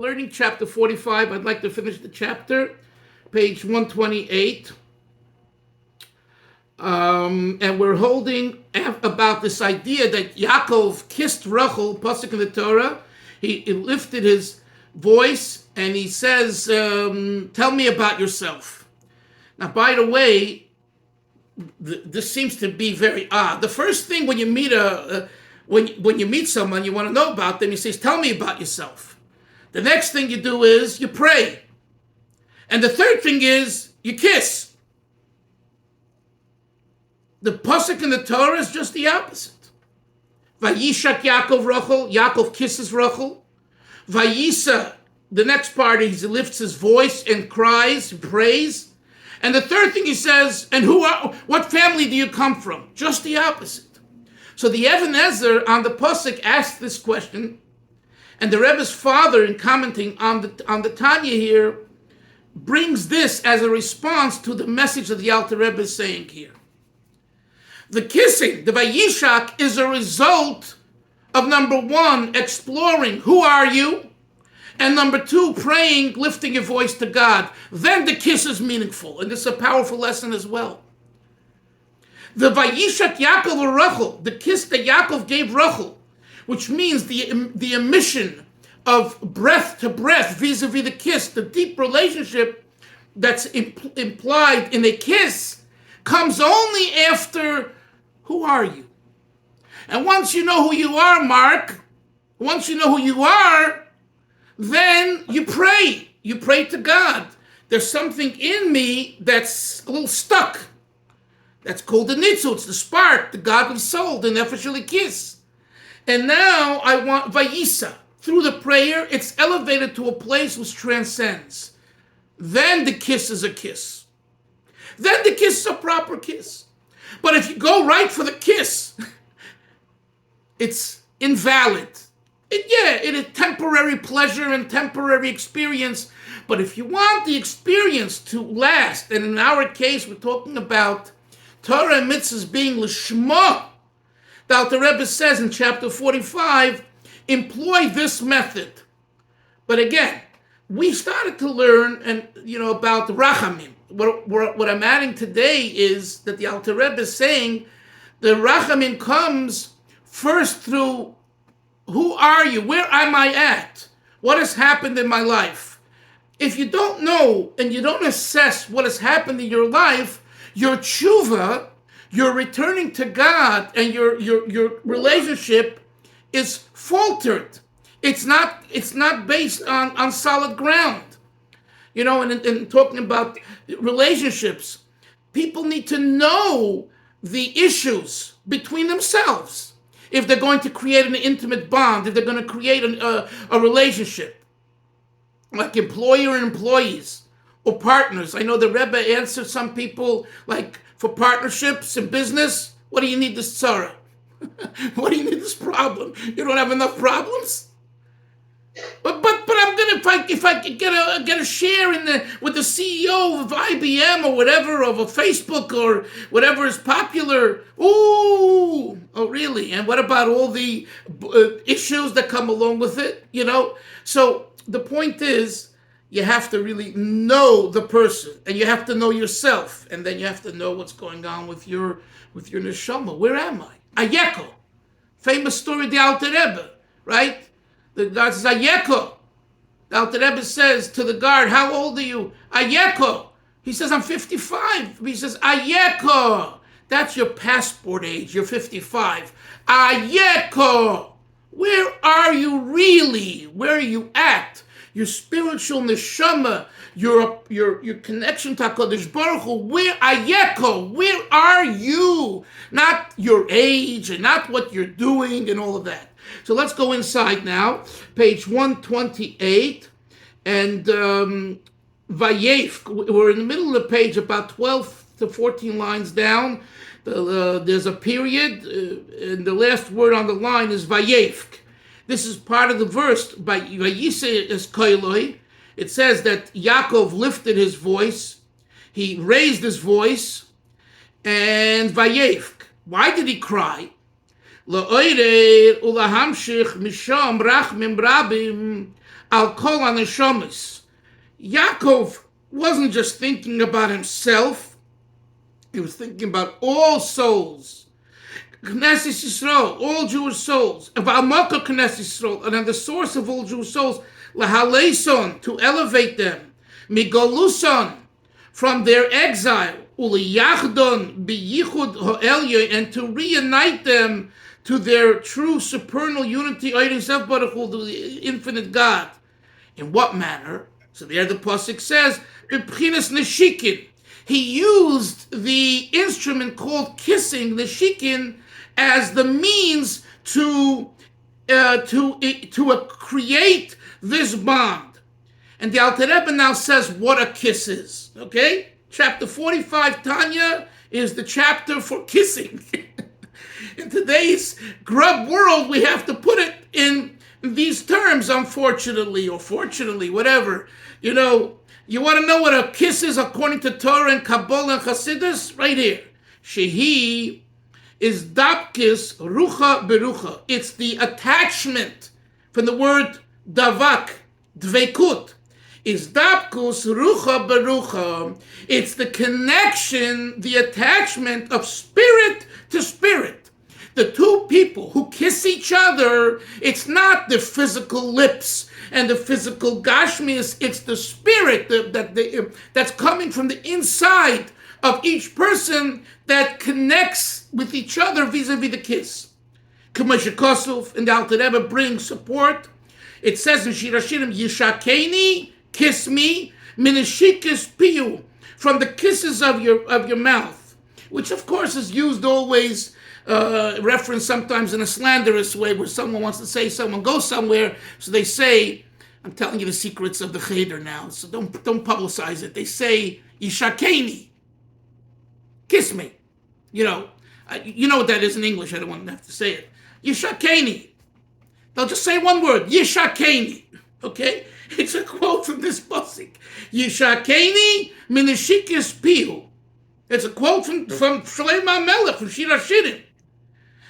Learning chapter 45. I'd like to finish the chapter, page 128. And we're holding about this idea that Yaakov kissed Rachel, pasuk in the Torah. He lifted his voice and he says, tell me about yourself. Now, by the way, this seems to be very odd. The first thing when you meet when you meet someone, you want to know about them, he says, tell me about yourself. The next thing you do is you pray. And the third thing is you kiss. The pasuk in the Torah is just the opposite. Vayishak Yaakov Rachel, Yaakov kisses Rachel. Vayisa, the next part, he lifts his voice and cries, prays. And the third thing he says, and what family do you come from? Just the opposite. So the Even Ezer on the pasuk asked this question, and the Rebbe's father, in commenting on the Tanya here, brings this as a response to the message that the Alter Rebbe is saying here. The kissing, the Vayishak, is a result of number one, exploring who are you, and number two, praying, lifting your voice to God. Then the kiss is meaningful, and this is a powerful lesson as well. The Vayishak Yaakov Rachel, the kiss that Yaakov gave Rachel, which means the emission of breath to breath vis-a-vis the kiss, the deep relationship that's implied in a kiss, comes only after who are you? And once you know who you are, Mark, once you know who you are, then you pray. You pray to God. There's something in me that's a little stuck. That's called the nitzu. It's the spark, the God of soul, the nefesh kiss. And now I want Vayisa. Through the prayer, it's elevated to a place which transcends. Then the kiss is a kiss. Then the kiss is a proper kiss. But if you go right for the kiss, it's invalid. It is temporary pleasure and temporary experience. But if you want the experience to last, and in our case, we're talking about Torah and mitzvahs being l'shma, the Alter Rebbe says in chapter 45, employ this method. But again, we started to learn about rachamim. What I'm adding today is that the Alter Rebbe is saying the rachamim comes first through who are you? Where am I at? What has happened in my life? If you don't know and you don't assess what has happened in your life, your tshuva, your returning to God, and your relationship is faltered. It's not based on solid ground. And talking about relationships, people need to know the issues between themselves if they're going to create an intimate bond, if they're going to create a relationship, like employer and employees or partners. I know the Rebbe answered some people, like, for partnerships in business, what do you need this tzara? What do you need this problem? You don't have enough problems? But I'm gonna, if I could get a share with the CEO of IBM or whatever, of a Facebook or whatever is popular. Oh really? And what about all the issues that come along with it? So the point is, you have to really know the person, and you have to know yourself, and then you have to know what's going on with your neshama. Where am I? Ayeko. Famous story of the Alter Rebbe, right? The guard says, Ayeko. The Alter Rebbe says to the guard, how old are you? Ayeko. He says, I'm 55. He says, Ayeko. That's your passport age. You're 55. Ayeko. Where are you really? Where are you at? Your spiritual neshama, your connection to HaKadosh Baruch Hu, where are you? Not your age and not what you're doing and all of that. So let's go inside now, page 128, and Vayevk. We're in the middle of the page, about 12 to 14 lines down. There's a period, and the last word on the line is Vayevk. This is part of the verse by Vayise es koiloi. It says that Yaakov lifted his voice, he raised his voice, and Vayevk. Why did he cry? La'oirer ulahamshich misham rachmim rabim al kol haneshamas. Yaakov wasn't just thinking about himself, he was thinking about all souls. Knesset Yisrael, all Jewish souls. V'amaka Knesset Yisrael, and then the source of all Jewish souls, lahaleson, to elevate them. Migoluson, from their exile. Uliyachdon biyichud ha'elyon, and to reunite them to their true supernal unity, the infinite God. In what manner? So there the pasuk says, "B'pchinas neshikin." He used the instrument called kissing, neshikin, as the means to create this bond. And the Alter Rebbe now says what a kiss is. Okay, chapter 45 Tanya is the chapter for kissing. In today's grub world, we have to put it in these terms, unfortunately, or fortunately, whatever. You know, you want to know what a kiss is according to Torah and Kabbalah and Chassidus? Right here. Shehi is dapkis rucha berucha. It's the attachment from the word davak, dvekut. Is dapkus rucha berucha. It's the connection, the attachment of spirit to spirit. The two people who kiss each other, it's not the physical lips and the physical gashmias, it's the spirit that's coming from the inside of each person that connects with each other vis-a-vis the kiss. K'moshe Kosov and the Alter Rebbe brings support. It says in Shir Hashirim, Yishakeni, kiss me, mineshikis piyu, from the kisses of your mouth, which of course is used always, referenced sometimes in a slanderous way, where someone wants to say someone goes somewhere, so they say, I'm telling you the secrets of the cheder now, so don't publicize it. They say, Yishakeni, kiss me. You know what that is in English. I don't want to have to say it. Yishakeni. They'll just say one word, Yishakeni. Okay? It's a quote from this pasuk. Yishakeni mineshikis pihu. It's a quote from Shlomo Melech, from Shir Hashirim.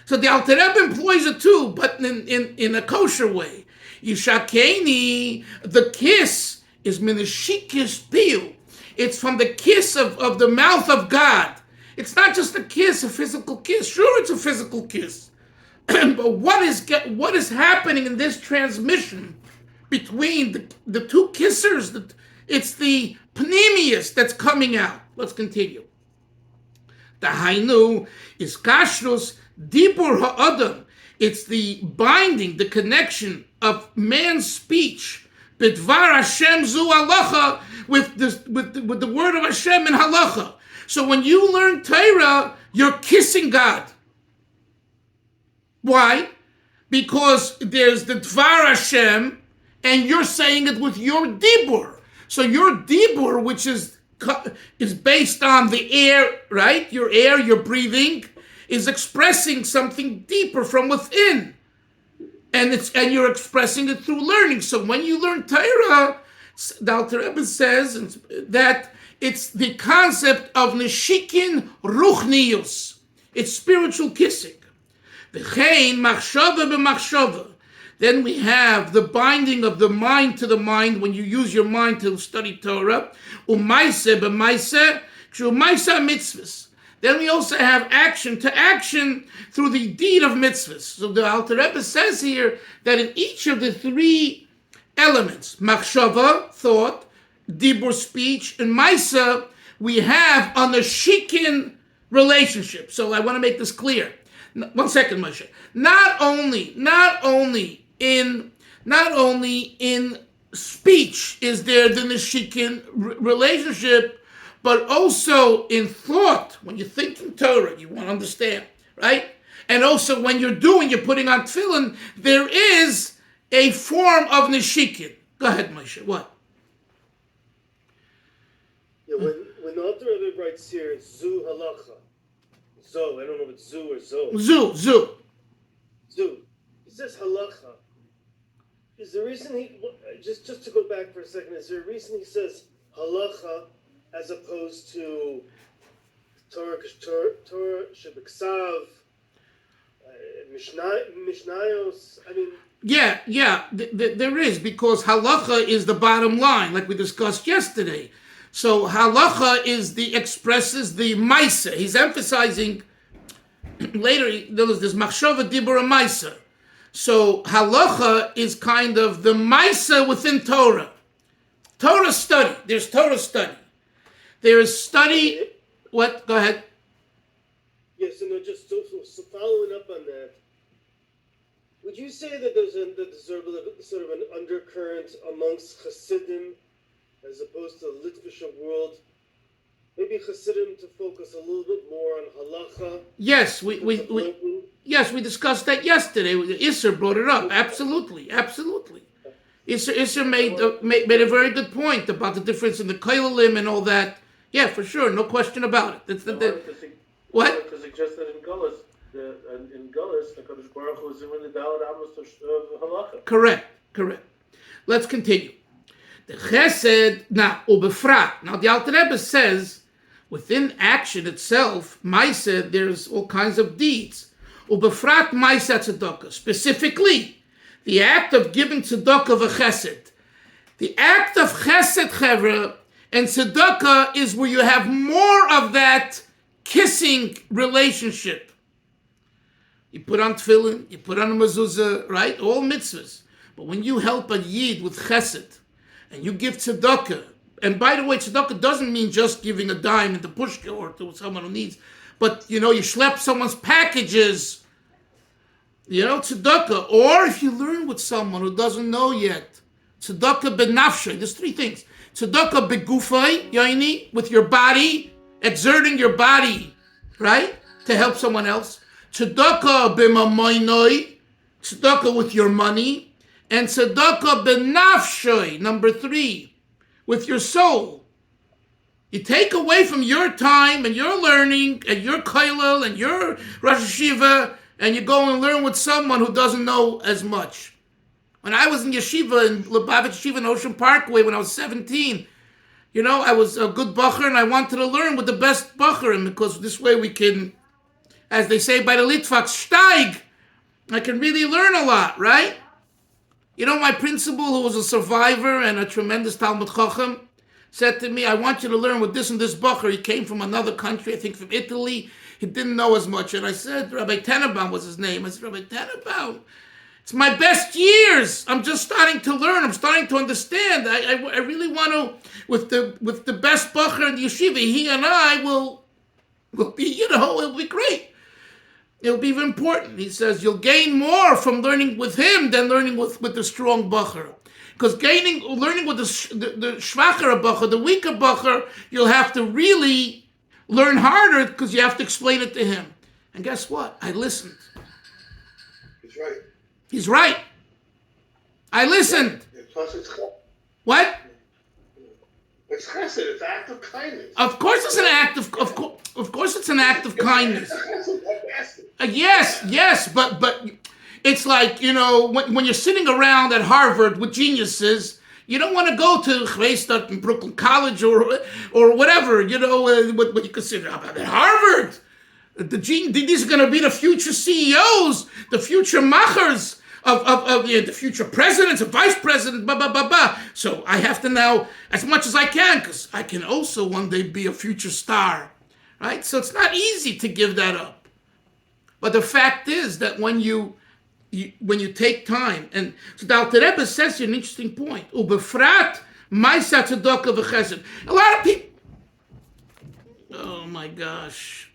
So the Alter Rebbe employs it too, but in a kosher way. Yishakeni, the kiss is mineshikis pihu. It's from the kiss of the mouth of God. It's not just a kiss, a physical kiss. Sure, it's a physical kiss. But what is happening in this transmission between the two kissers? It's the pneumius that's coming out. Let's continue. The hainu is kashrus dibur ha'adam. It's the binding, the connection of man's speech, bidvar Hashem zu halacha, with the word of Hashem in halacha. So when you learn Torah, you're kissing God. Why? Because there's the Dvar Hashem, and you're saying it with your dibur. So your dibur, which is based on the air, right? Your air, your breathing, is expressing something deeper from within, and you're expressing it through learning. So when you learn Torah, the Alter Rebbe says that it's the concept of neshikin ruchnius. It's spiritual kissing. V'chein machshava b'machshava. Then we have the binding of the mind to the mind when you use your mind to study Torah. U'maise b'maise, k'shu'maise mitzvahs. Then we also have action to action through the deed of mitzvahs. So the Alter Rebbe says here that in each of the three elements, machshava, thought, dibur, speech, and maisa, we have a neshikin relationship. So I want to make this clear. 1 second, Moshe. Not only in speech is there the neshikin relationship, but also in thought. When you're thinking Torah, you want to understand, right? And also when you're putting on tefillin, there is a form of neshikin. Go ahead, Moshe. What? Yeah, when the Alter Rebbe writes here, zu halacha, zo, I don't know if it's zu or zo. Zu. He says halacha. Is the reason just to go back for a second, is there a reason he says halacha as opposed to Torah shebeksav, mishnayos? I mean, Yeah, there is, because halacha is the bottom line, like we discussed yesterday. So halacha expresses the maisa. He's emphasizing later. There's this machshava dibur maisa. So halacha is kind of the maisa within Torah. Torah study. There's Torah study. There is study. What? Go ahead. Yes, and just so following up on that. Would you say that there's sort of an undercurrent amongst Hasidim as opposed to the Litvisha world? Maybe Hasidim to focus a little bit more on halacha. Yes, we discussed that yesterday. Isser brought it up. Absolutely. Isser made a very good point about the difference in the koilim and all that. Yeah, for sure, no question about it. What? To suggest that in Gullus, the Kadosh Baruch Hu is in the Daled Amos of halacha. Correct. Let's continue. The chesed, now the Alter Rebbe says, within action itself, Maisa, there's all kinds of deeds. Ubefrat Maisa tzedakah, specifically, the act of giving tzedakah v'chesed. The act of chesed, chevra, and tzedakah is where you have more of that kissing relationship. You put on tefillin, you put on a mezuzah, right? All mitzvahs. But when you help a yid with chesed, and you give tzedakah, and by the way, tzedakah doesn't mean just giving a dime into pushka or to someone who needs, but you schlep someone's packages, tzedakah. Or if you learn with someone who doesn't know yet, tzedakah benafshay. There's three things. Tzedakah begufay, yaini, with your body, exerting your body, right, to help someone else. Tzedakah b'mamoinoi, tzedakah with your money, and tzedakah b'nafshay, number 3, with your soul. You take away from your time and your learning and your kollel and your Rosh Yeshiva, and you go and learn with someone who doesn't know as much. When I was in yeshiva, in Lubavitch Yeshiva in Ocean Parkway, when I was 17, I was a good bacher, and I wanted to learn with the best bacherim, because this way we can, as they say by the Litvak, steig. I can really learn a lot, right? My principal, who was a survivor and a tremendous Talmud Chacham, said to me, I want you to learn with this and this bacher. He came from another country, I think from Italy. He didn't know as much. And I said, Rabbi Tenenbaum was his name. I said, Rabbi Tenenbaum, it's my best years. I'm just starting to learn. I'm starting to understand. I really want to, with the best bacher in the yeshiva, he and I will be, it'll be great. It'll be very important. He says you'll gain more from learning with him than learning with the strong bacher. Because learning with the schwacher bacher, the weaker bacher, you'll have to really learn harder, because you have to explain it to him. And guess what? I listened. He's right. I listened. Plus it's What? It's chesed. It's an act of kindness. Of course, it's an act of course, it's an act of kindness. Yes, but it's like when you're sitting around at Harvard with geniuses, you don't want to go to Chreistad in Brooklyn College or whatever. What you consider about at Harvard. These are going to be the future CEOs, the future machers of the future presidents and vice presidents, So I have to now, as much as I can, because I can also one day be a future star, right? So it's not easy to give that up. But the fact is that when you take time, and so the Alter Rebbe says here an interesting point. Ubefrat ma'aseh tzedakah v'chesed. A lot of people. Oh my gosh.